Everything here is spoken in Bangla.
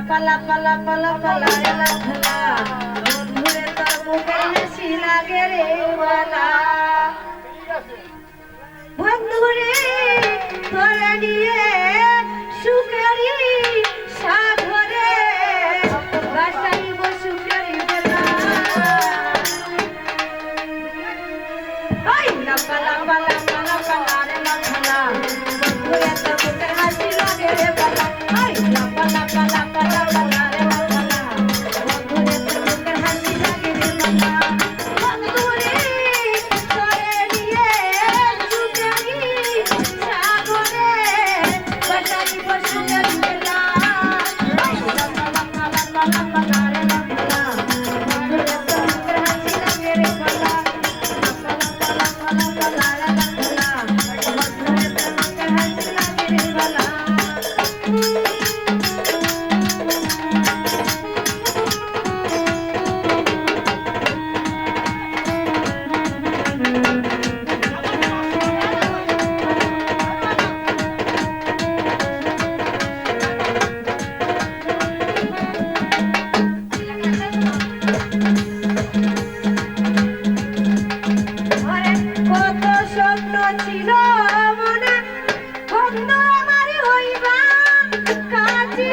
পালা পালা পালা পালা রে লাফলা বন্ধুরে তোর মুখে হাসি লাগে রে বালা বন্ধুরে তোরে নিয়ে সুখেরি সাগরে বাসাইব সুখেরি বেলা ওই লাফলা পালা পালা পালা রে লাফলা বন্ধুরে তোর মুখে হাসি লাগে রে বালা ওই লাফলা পালা পালা পালা রে লাফলা বন্ধুরে তোর মুখে হাসি লাগে রে বালা বন্ধুরে তোরে নিয়ে সুখেরি সাগরে বাসাইব সুখেরি বেলা ওই লাফলা পালা পালা পালা রে লাফলা বন্ধুরে তোর মুখে হাসি লাগে রে বালা কত স্বপ্ন ছিল মনে বন্ধু আমার হইবা কাছে